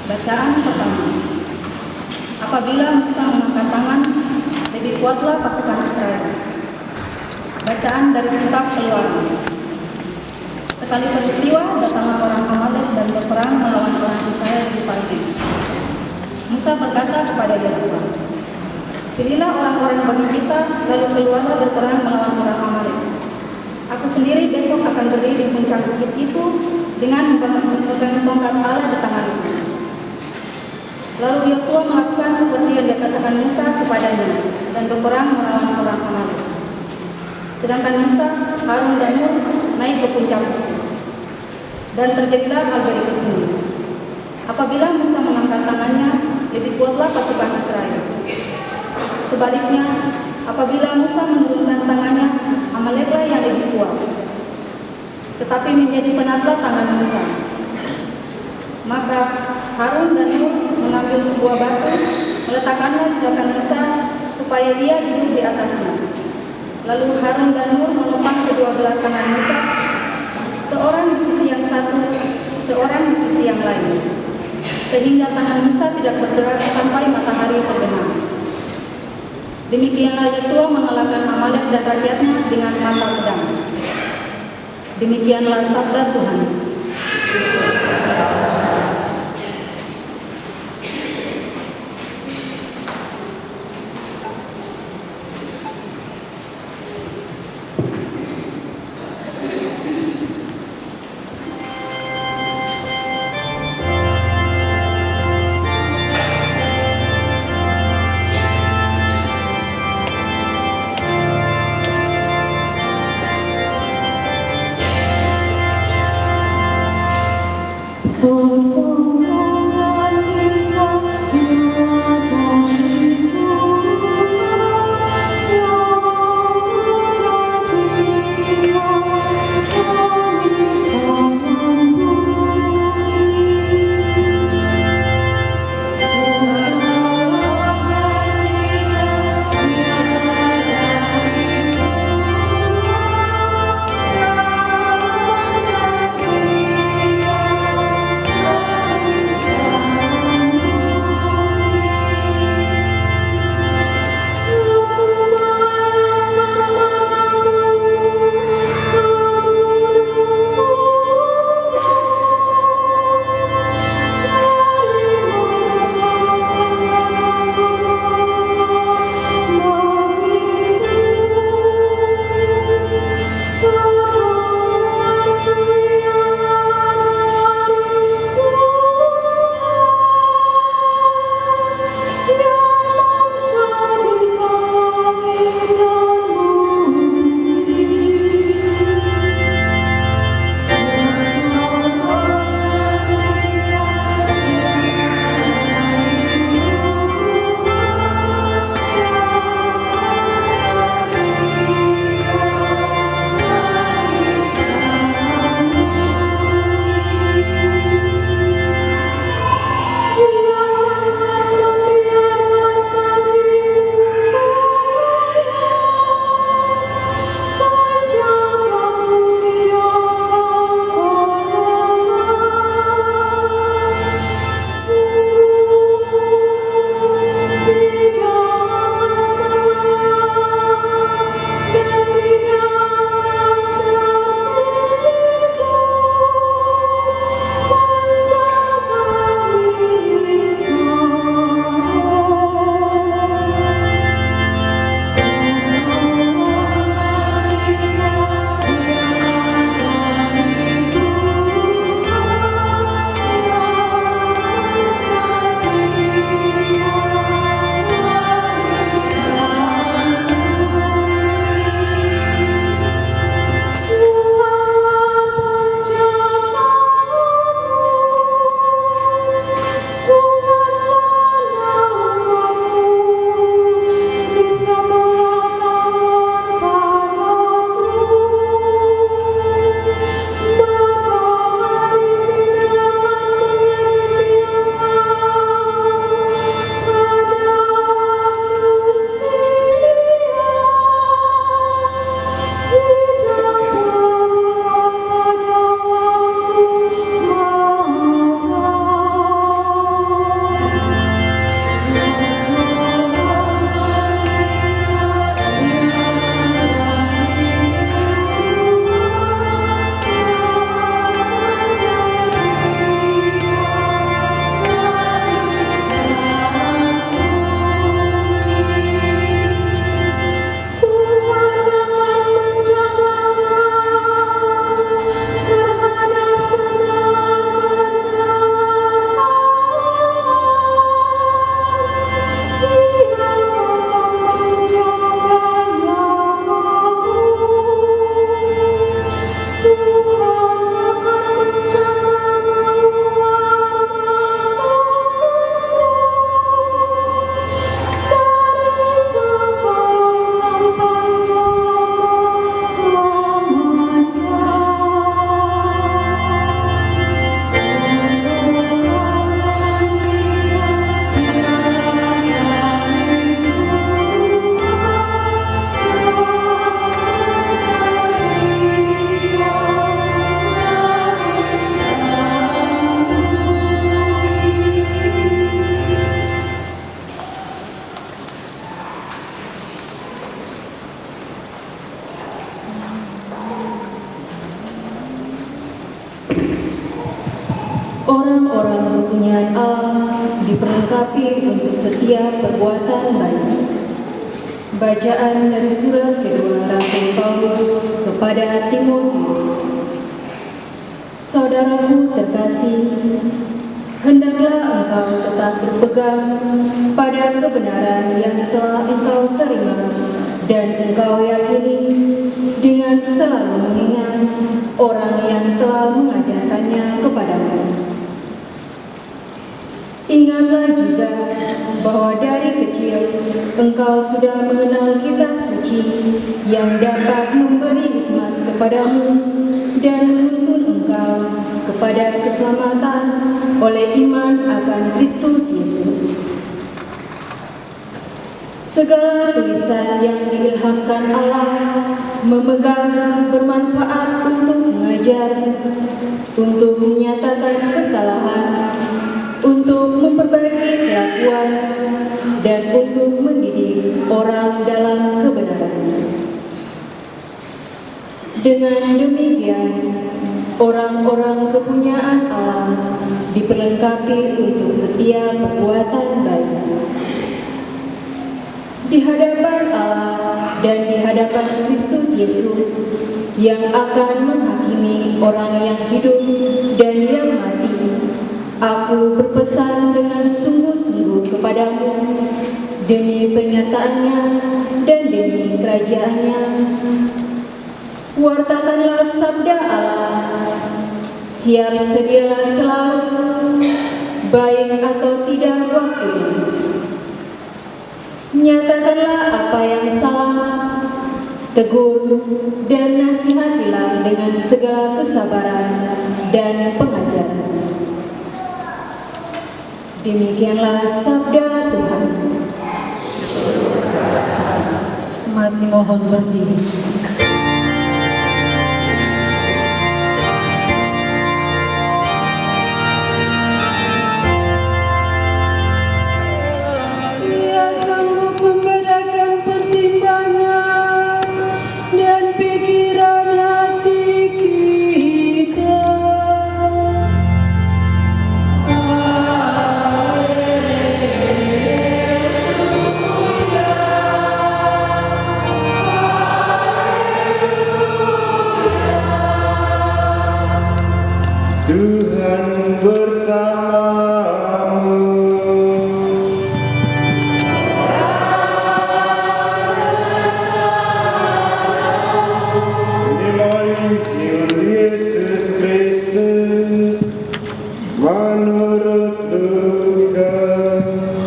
Bacaan pertama. Apabila Musa mengangkat tangan, lebih kuatlah pasukan Israel. Bacaan dari kitab Keluaran. Sekali peristiwa, datanglah orang Amalek dan berperang melawan orang Israel di Paran. Musa berkata kepada Yosua, "Pilihlah orang-orang bagi kita, lalu keluarlah berperang melawan orang Amalek. Aku sendiri besok akan berdiri di puncak bukit itu dengan memegang tongkat Allah di tanganku." Lalu Yosua melakukan seperti yang dikatakan Musa kepadanya dan berperang melawan orang Amalek. Sedangkan Musa, Harun dan Nur naik ke puncak bukit. Dan terjadilah hal berikut ini. Apabila Musa mengangkat tangannya, lebih kuatlah pasukan Israel. Sebaliknya, apabila Musa menurunkan tangannya, Amaleklah yang lebih kuat. Tetapi menjadi penatlah tangan Musa. Maka Harun dan Nur mengambil sebuah batu, meletakkannya di belakang Musa supaya ia duduk di atasnya. Lalu Harun dan Nur menopang kedua belah tangan Musa, seorang di sisi yang satu, seorang di sisi yang lain, sehingga tangan Musa tidak bergerak sampai matahari terbenam. Demikianlah Yosua mengalahkan Amalek dan rakyatnya dengan mata pedang. Demikianlah sabda Tuhan. Orang-orang kepunyaan Allah diperlengkapi untuk setiap perbuatan baik. Bacaan dari surat kedua Rasul Paulus kepada Timotius. Saudaraku terkasih, hendaklah engkau tetap berpegang pada kebenaran yang telah engkau terima dan engkau yakini, dengan selalu mengingat orang yang telah mengajarkannya kepadamu. Ingatlah juga bahwa dari kecil engkau sudah mengenal kitab suci yang dapat memberi hikmat kepadamu dan menuntun engkau kepada keselamatan oleh iman akan Kristus Yesus. Segala tulisan yang diilhamkan Allah memegang bermanfaat untuk mengajar, untuk menyatakan kesalahan, untuk memperbaiki kelakuan, dan untuk mendidik orang dalam kebenaran. Dengan demikian, orang-orang kepunyaan Allah diperlengkapi untuk setiap perbuatan baik. Di hadapan Allah dan di hadapan Kristus Yesus yang akan menghakimi orang yang hidup dan yang mati, aku berpesan dengan sungguh-sungguh kepadamu demi penyertaannya dan demi kerajaannya. Wartakanlah sabda Allah, siap sedialah selalu, baik atau tidak waktunya. Nyatakanlah apa yang salah, tegur dan nasihatilah dengan segala kesabaran dan pengajaran. Demikianlah sabda Tuhan. Umat dimohon berdiri. Tuhan bersamamu. Inilah Injil Yesus Kristus menurut Lukas.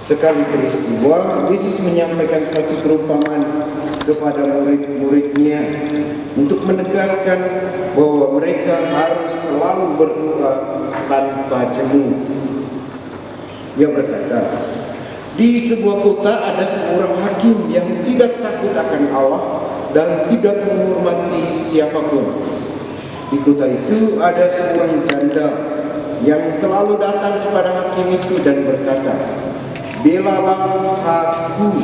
Sekali peristiwa, Yesus menyampaikan satu perumpamaan kepada murid-muridnya untuk menegaskan bahwa mereka harus selalu berdoa tanpa jemu. Ia berkata, di sebuah kota ada seorang hakim yang tidak takut akan Allah dan tidak menghormati siapapun. Di kota itu ada seorang janda yang selalu datang kepada hakim itu dan berkata, belalah aku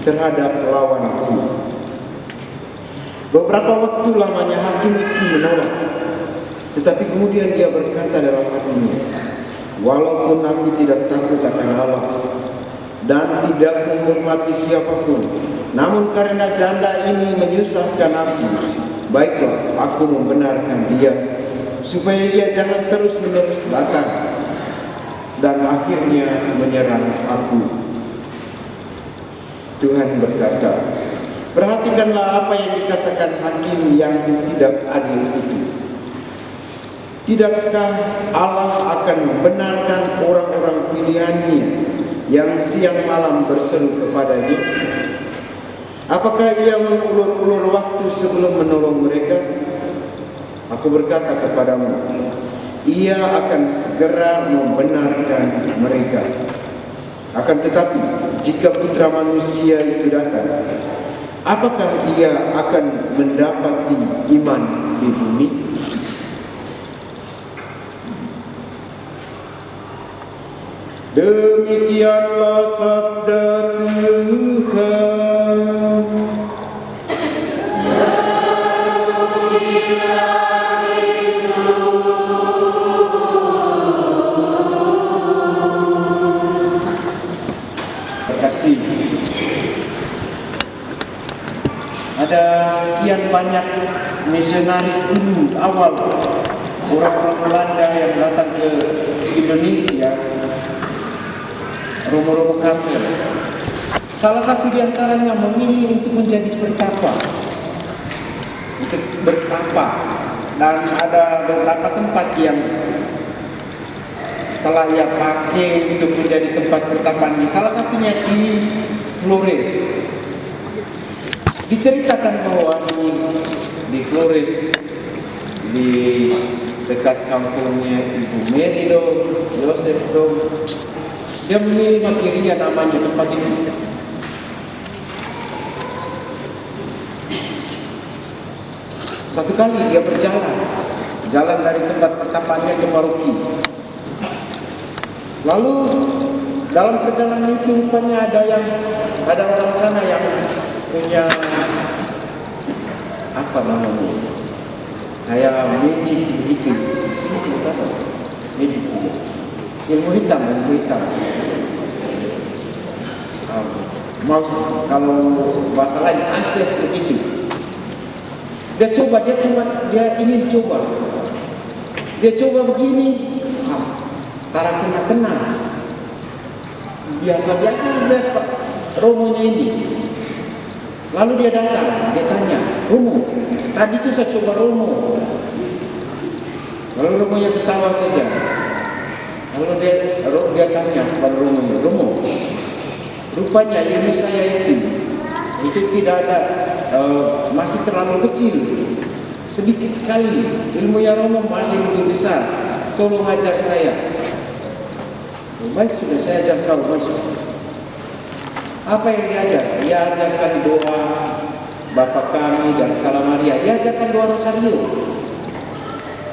terhadap lawanku. Beberapa waktu lamanya hakim itu menolak, tetapi kemudian ia berkata dalam hatinya, walaupun aku tidak takut akan Allah dan tidak menghormati siapapun, namun karena janda ini menyusahkan aku, baiklah aku membenarkan dia, supaya ia jangan terus-menerus datang dan akhirnya menyerang aku. Tuhan berkata, perhatikanlah apa yang dikatakan hakim yang tidak adil itu. Tidakkah Allah akan membenarkan orang-orang pilihannya yang siang malam berseru kepadanya? Apakah ia mengulur-ulur waktu sebelum menolong mereka? Aku berkata kepadamu, ia akan segera membenarkan mereka. Akan tetapi, jika Putra Manusia itu datang, apakah ia akan mendapati iman di bumi? Demikianlah sabda Tuhan. kasih. Ada sekian banyak misionaris dulu awal orang-orang Belanda yang datang ke Indonesia, Romo-Romo Karmel. Salah satu di antaranya memilih untuk menjadi pertapa, untuk bertapa, dan ada beberapa tempat yang telah ia pakai untuk menjadi tempat pertapaan. Salah satunya di Flores. Diceritakan bahwa di Flores, di dekat kampungnya Ibu Mary Joseph dia memilih Makiria namanya tempat itu. Satu kali dia jalan dari tempat pertapaannya ke paroki. Lalu dalam perjalanan itu rupanya ada orang sana yang punya apa namanya, kayak magic begitu. Sini sebut apa? Magic. Ilmu hitam. Mau kalau bahasa lain santet begitu. Dia ingin coba. Dia coba begini, tara kena. Biasa-biasa aja Pak Romonya ini. Lalu dia datang, dia tanya, Romo, tadi itu saya coba Romo. Lalu Romonya ketawa saja. Lalu dia tanya kepada Romonya, Romo, rupanya ilmu saya itu tidak ada, masih terlalu kecil, sedikit sekali. Ilmunya Romo masih begitu besar. Tolong ajar saya. Baik, sudah saya ajar kau masuk. Apa yang diajar? Dia ajarkan doa Bapa Kami dan Salam Maria. Dia ajarkan doa Rosario.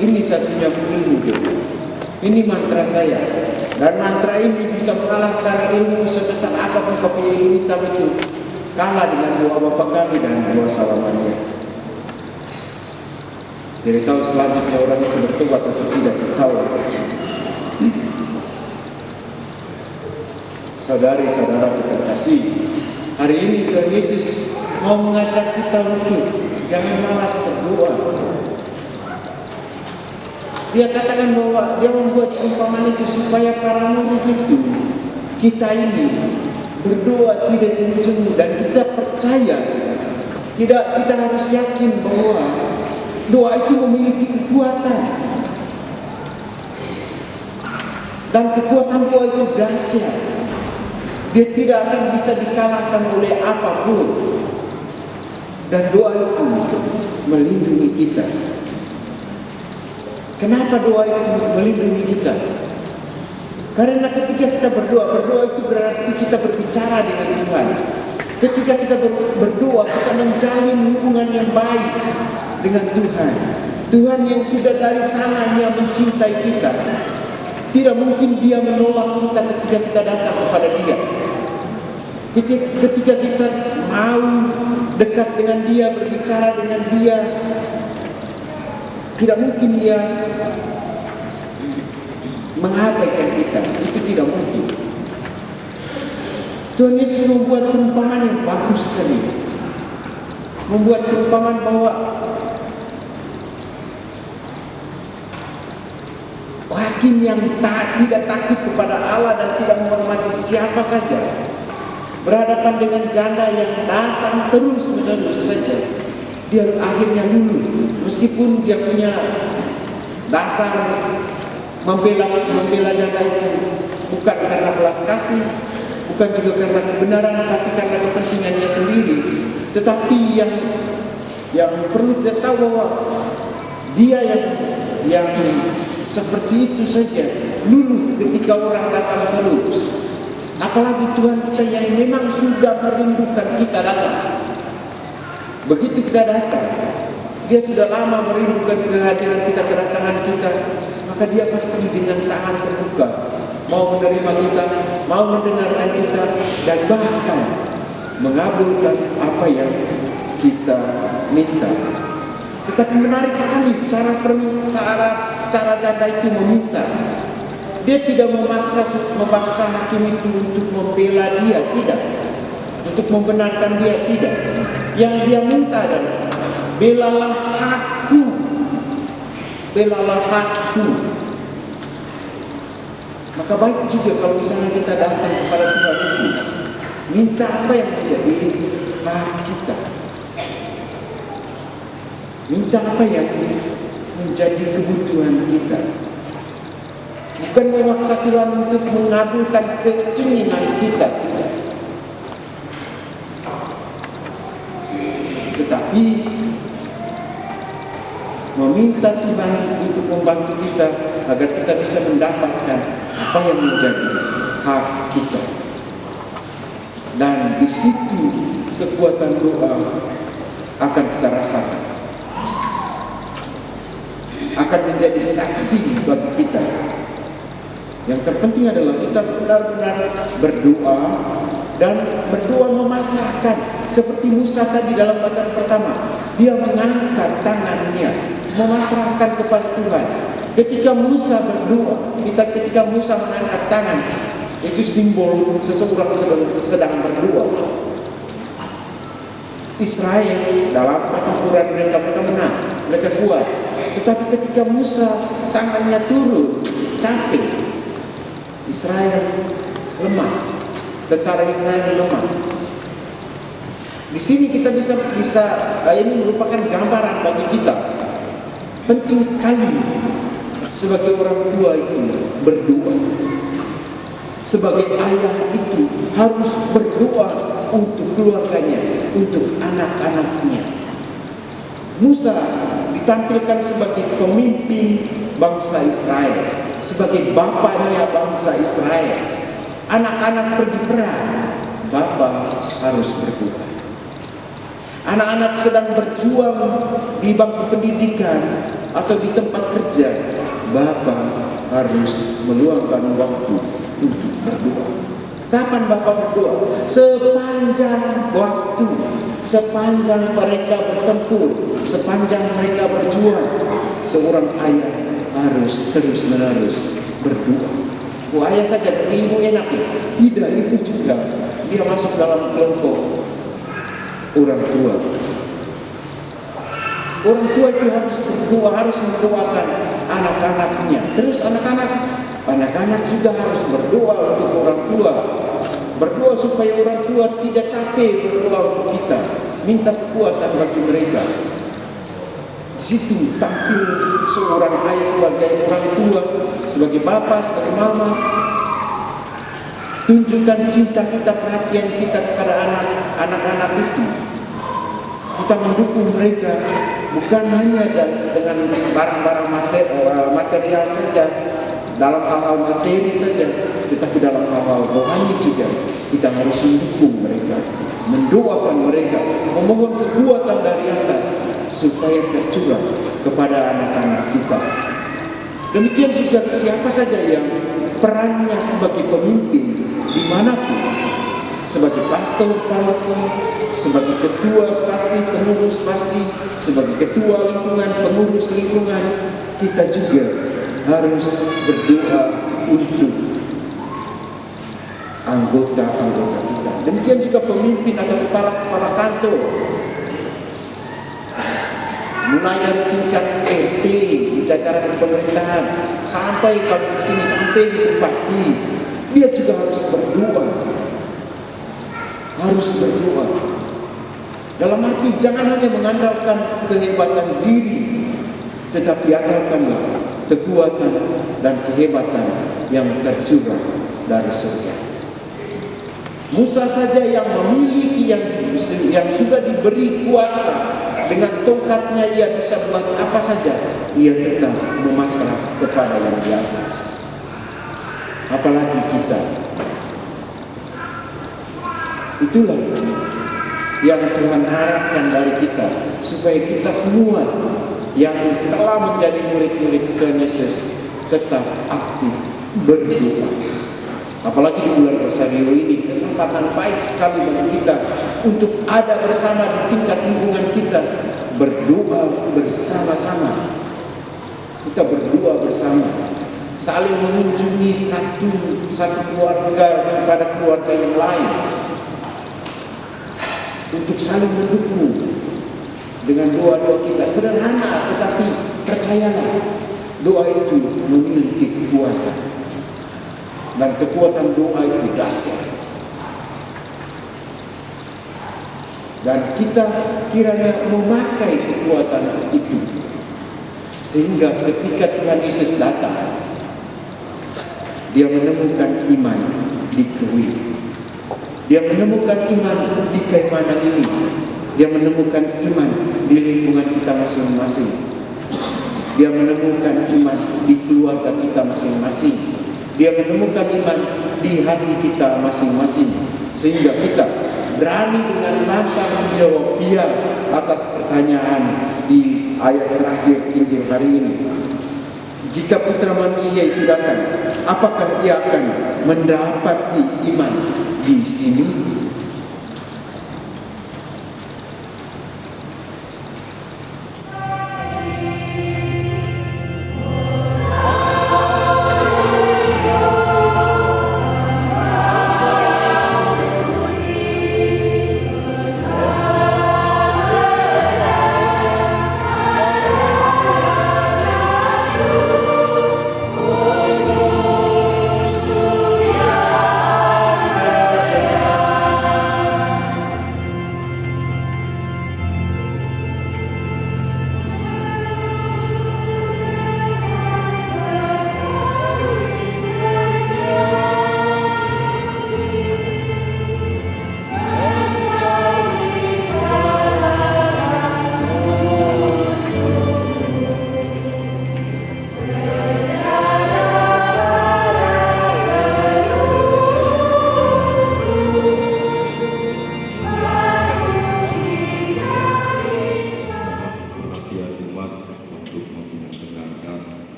Ini satunya ilmu dia. Ini mantra saya. Dan mantra ini bisa mengalahkan ilmu sebesar apapun kopi ilmu hitam itu. Kalah dengan doa Bapa Kami dan doa Salam Maria. Tidak tahu selanjutnya orang itu bertobat atau tidak, tahu. Saudari-saudara terkasih, hari ini Tuhan Yesus mau mengajak kita untuk jangan malas berdoa. Dia katakan bahwa dia membuat perumpamaan itu supaya para murid itu, kita ini berdoa tidak jemu-jemu, dan kita percaya, kita harus yakin bahwa doa itu memiliki kekuatan. Dan kekuatan doa itu dahsyat. Dia tidak akan bisa dikalahkan oleh apapun. Dan doa itu melindungi kita. Kenapa doa itu melindungi kita? Karena ketika kita berdoa itu berarti kita berbicara dengan Tuhan. Ketika kita berdoa, kita menjalin hubungan yang baik dengan Tuhan. Tuhan yang sudah dari sananya mencintai kita. Tidak mungkin dia menolak kita ketika kita datang kepada dia. Ketika kita mau dekat dengan dia, berbicara dengan dia, tidak mungkin dia mengabaikan kita. Itu tidak mungkin. Tuhan Yesus membuat perumpamaan yang bagus sekali. Membuat perumpamaan bahwa hakim yang tidak takut kepada Allah dan tidak menghormati siapa saja, berhadapan dengan janda yang datang terus-menerus saja, dia akhirnya luluh. Meskipun dia punya dasar membela janda itu bukan karena belas kasih, bukan juga karena kebenaran, tapi karena kepentingannya sendiri. Tetapi yang perlu kita tahu bahwa dia yang seperti itu saja luluh ketika orang datang terus. Apalagi Tuhan kita yang memang sudah merindukan kita datang. Begitu kita datang, dia sudah lama merindukan kehadiran kita, kedatangan kita, maka dia pasti dengan tangan terbuka mau menerima kita, mau mendengarkan kita, dan bahkan mengabulkan apa yang kita minta. Tetapi menarik sekali cara janda itu meminta. Dia tidak memaksa hakim itu untuk membela dia, tidak. Untuk membenarkan dia, tidak. Yang dia minta adalah, belalah hakku. Belalah hakku. Maka baik juga kalau misalnya kita datang kepada Tuhan itu, minta apa yang menjadi hak kita. Minta apa yang menjadi kebutuhan kita. Bukan memaksa Tuhan untuk mengabulkan keinginan kita, tidak. Tetapi meminta Tuhan untuk membantu kita agar kita bisa mendapatkan apa yang menjadi hak kita. Dan di situ kekuatan doa akan kita rasakan. Akan menjadi saksi bagi kita. Yang terpenting adalah kita benar-benar berdoa dan berdoa memasrahkan. Seperti Musa tadi dalam bacaan pertama, dia mengangkat tangannya, memasrahkan kepada Tuhan. Ketika Musa berdoa, ketika Musa mengangkat tangan, itu simbol seseorang sedang berdoa. Israel dalam pertempuran mereka menang, mereka kuat. Tetapi ketika Musa tangannya turun, capek, Israel lemah, tentara Israel lemah. Di sini kita bisa ini merupakan gambaran bagi kita. Penting sekali sebagai orang tua itu berdoa. Sebagai ayah itu harus berdoa untuk keluarganya, untuk anak-anaknya. Musa ditampilkan sebagai pemimpin bangsa Israel, sebagai bapaknya bangsa Israel. Anak-anak pergi perang, bapak harus berdoa. Anak-anak sedang berjuang di bangku pendidikan atau di tempat kerja, bapak harus meluangkan waktu untuk berdoa. Kapan bapak berdoa? Sepanjang waktu, sepanjang mereka bertempur, sepanjang mereka berjuang, seorang ayah harus terus-menerus berdoa. Oh, ayah saja, ibu enak ya? Tidak, ibu juga. Dia masuk dalam kelompok orang tua. Orang tua itu harus berdoa, harus mendoakan anak-anaknya. Terus anak-anak juga harus berdoa untuk orang tua. Berdoa supaya orang tua tidak capek berdoa untuk kita. Minta kekuatan bagi mereka. Di situ tampil seorang ayah sebagai orang tua, sebagai bapak, sebagai mama. Tunjukkan cinta kita, perhatian kita kepada anak-anak itu. Kita mendukung mereka bukan hanya dengan barang-barang material saja, dalam hal-hal materi saja, tetapi dalam hal-hal rohani juga. Kita harus mendukung mereka, mendoakan mereka, memohon kekuatan dari atas supaya tercurah kepada anak-anak kita. Demikian juga siapa saja yang perannya sebagai pemimpin dimanapun, sebagai pastor paroki, sebagai ketua stasi, pengurus stasi, sebagai ketua lingkungan, pengurus lingkungan, kita juga harus berdoa untuk anggota-anggota kita. Demikian juga pemimpin atau kepala-kepala kantor, mulai dari tingkat RT di jajaran pemerintahan sampai kalau di sini sampai di bupati, dia juga harus berdoa. Harus berdoa. Dalam arti jangan hanya mengandalkan kehebatan diri, tetapi andalkanlah kekuatan dan kehebatan yang tercurah dari surga. Musa saja yang memiliki yang sudah diberi kuasa, dengan tongkatnya ia bisa buat apa saja, ia tetap memasrah kepada yang di atas. Apalagi kita. Itulah yang Tuhan harapkan dari kita, supaya kita semua yang telah menjadi murid-murid Tuhan Yesus tetap aktif berdoa. Apalagi di bulan Rosario ini, kesempatan baik sekali bagi kita untuk ada bersama di tingkat lingkungan kita, berdoa bersama-sama. Kita berdoa bersama saling mengunjungi satu keluarga kepada keluarga yang lain, untuk saling mendukung dengan doa-doa kita. Sederhana, tetapi percayalah, doa itu memiliki kekuatan, dan kekuatan doa itu dahsyat. Dan kita kiranya memakai kekuatan itu, sehingga ketika Tuhan Yesus datang, dia menemukan iman di Krui, dia menemukan iman di keimanan ini, dia menemukan iman di lingkungan kita masing-masing, dia menemukan iman di keluarga kita masing-masing, dia menemukan iman di hati kita masing-masing, sehingga kita berani dengan lantang menjawab iya atas pertanyaan di ayat terakhir Injil hari ini. Jika Putra Manusia itu datang, apakah ia akan mendapati iman di sini?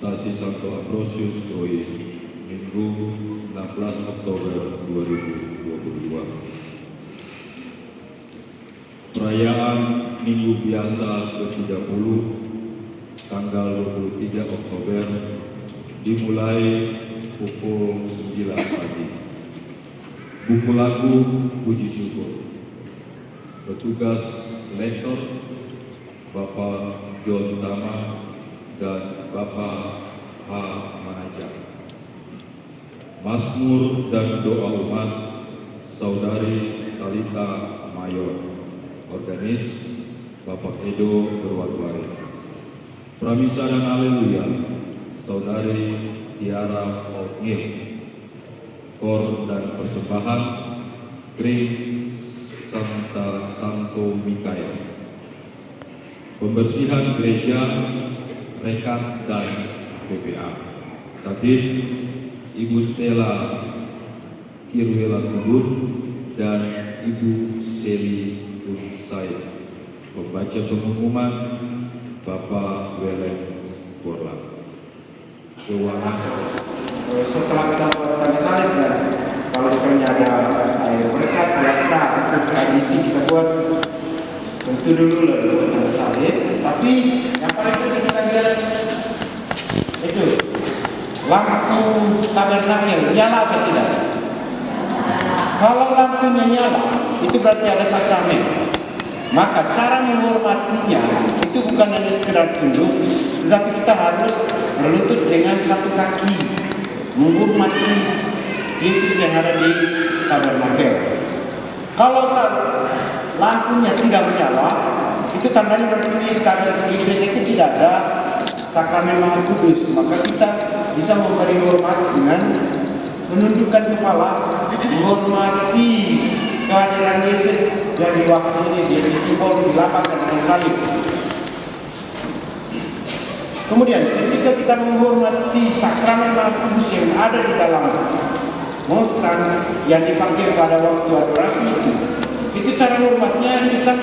Stasi Santo Ambrosius Krui, Minggu 16 Oktober 2022. Perayaan Minggu Biasa ke-30 tanggal 23 Oktober dimulai pukul 9 pagi. Buku lagu puji syukur. Petugas lektor Bapak John Tama dan Bapak H. Manajak. Mazmur dan doa umat Saudari Talita Mayor. Organis Bapak Edo Berwatwari. Pramisa dan Haleluya Saudari Tiara Fautngil. Kor dan persembahan Kring Santa Santo Mikael. Pembersihan gereja, rekat dan PPA. Tatib Ibu Stella Kirwela Kubur dan Ibu Seli Unsai. Pembaca pengumuman Bapak Welen Borla. Keuangan. Setelah kita buat tanda salib, dan kalau misalnya ada air berkat biasa untuk tradisi kita buat, sentuh dulu lalu tanda salib. Tapi yang paling penting kita lihat itu lampu tabernakel nyala atau tidak. Kalau lampunya nyala, itu berarti ada sakramen. Maka cara menghormatinya itu bukan hanya sekedar tunduk, tetapi kita harus berlutut dengan satu kaki, menghormati Yesus yang ada di tabernakel. Kalau lampunya tidak menyala, itu tandanya berarti di gereja itu tidak ada sakramen Maha Kudus. Maka kita bisa memberi hormat dengan menundukkan kepala, menghormati kehadiran Yesus yang di waktu ini dia disimbol dilapangkan dengan salib. Kemudian ketika kita menghormati sakramen Maha Kudus yang ada di dalam monstran yang dipakai pada waktu adorasi itu cara hormatnya kita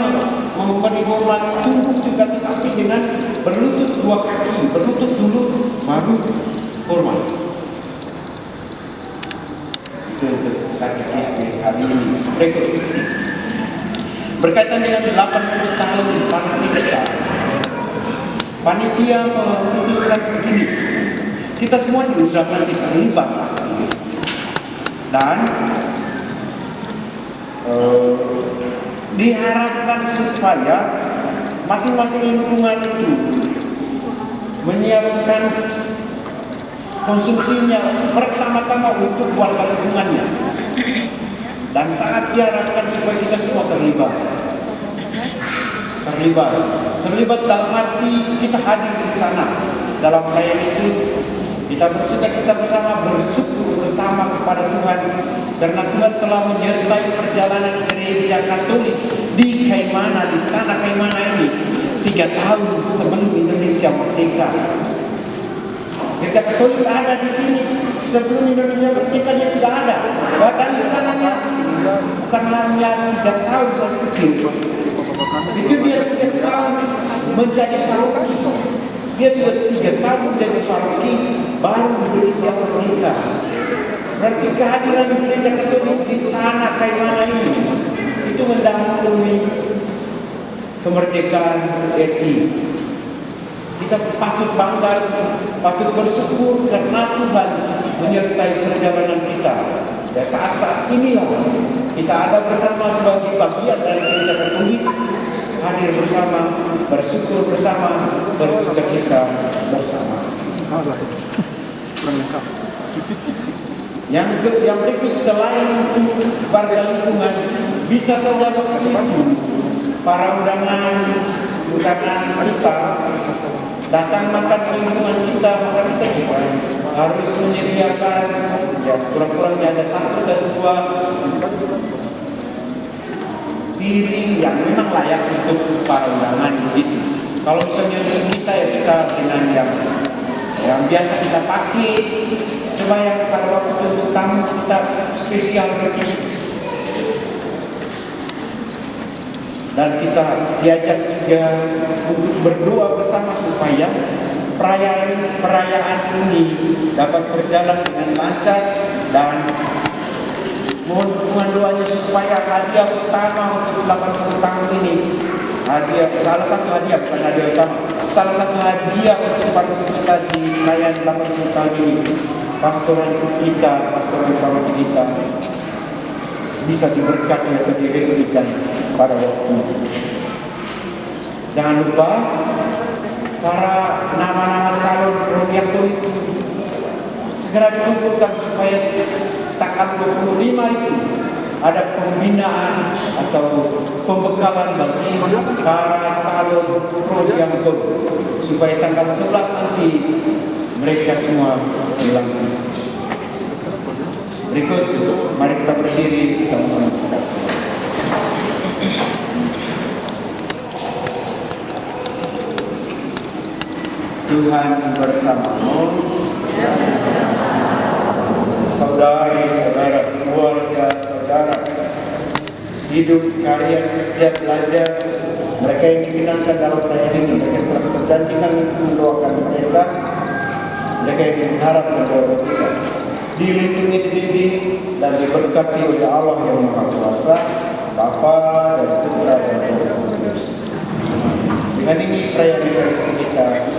memberi hormat tubuh juga, tetapi dengan berlutut dua kaki, berlutut dulu baru hormat. Itu untuk katekis hari ini. Berikut berkaitan dengan 80 tahun para pendeta. panitia memutuskan begini, kita semua diundang nanti terlibat dan diharapkan supaya masing-masing lingkungan itu menyiapkan konsumsinya pertama-tama untuk warga lingkungannya, dan sangat diharapkan supaya kita semua terlibat dalam arti kita hadir di sana dalam perayaan itu. Kita bersukacita bersama, bersyukur bersama kepada Tuhan karena Tuhan telah menyertai perjalanan gereja Katolik di Kaimana, di tanah Kaimana ini 3 tahun sebelum Indonesia merdeka. Gereja Katolik ada di sini sebelum Indonesia merdeka, dia sudah ada. Bahkan bukan hanya 3 tahun saya pikir. Itu dia 3 tahun menjadi paroki. Dia sudah 3 tahun menjadi paroki baru Indonesia merdeka. Berarti kehadiran gereja Katolik di tanah Kaimana ini itu mendahului kemerdekaan RI. Kita patut bangga, patut bersyukur karena Tuhan menyertai perjalanan kita. Ya, saat-saat inilah kita ada bersama sebagai bagian dari gereja Katolik, hadir bersama, bersyukur bersama, bersukacita bersama. Yang berikut, selain untuk warga lingkungan, bisa saja waktu itu para undangan kita datang makan di lingkungan kita, maka kita juga harus menyediakan ya sekurang-kurangnya ada 1 dan 2 piring yang memang layak untuk para undangan begitu. Kalau misalnya untuk kita ya kita dengan yang biasa kita pakai. Coba yang kalau waktu untuk tamu kita spesial begitu. Dan kita diajak juga untuk berdoa bersama supaya perayaan ini dapat berjalan dengan lancar, dan mohon dukungan doanya supaya hadiah utama untuk 80 tahun ini, salah satu hadiah untuk paroki kita di perayaan 80 tahun ini, pastoran paroki kita bisa diberkati atau diresmikan pada waktu. Jangan lupa para nama-nama calon proyektor itu segera dikumpulkan supaya tanggal 25 itu ada pembinaan atau pembekalan bagi para calon proyektor supaya tanggal 11 nanti mereka semua dilantik. Berikut, mari kita berdiri, kita mohon. Tuhan bersamamu, saudari-saudara, keluarga saudara, hidup, karya, kerja, belajar, mereka yang dikenangkan dalam perayaan ini, mereka telah berjanjikan untuk mendoakan mereka yang mengharapkan doa kita, dilindungi, dibimbing, dan diberkati oleh Allah yang Maha Kuasa, Bapa dan Putra dan Roh Kudus. Dengan ini perayaan Ekaristi kita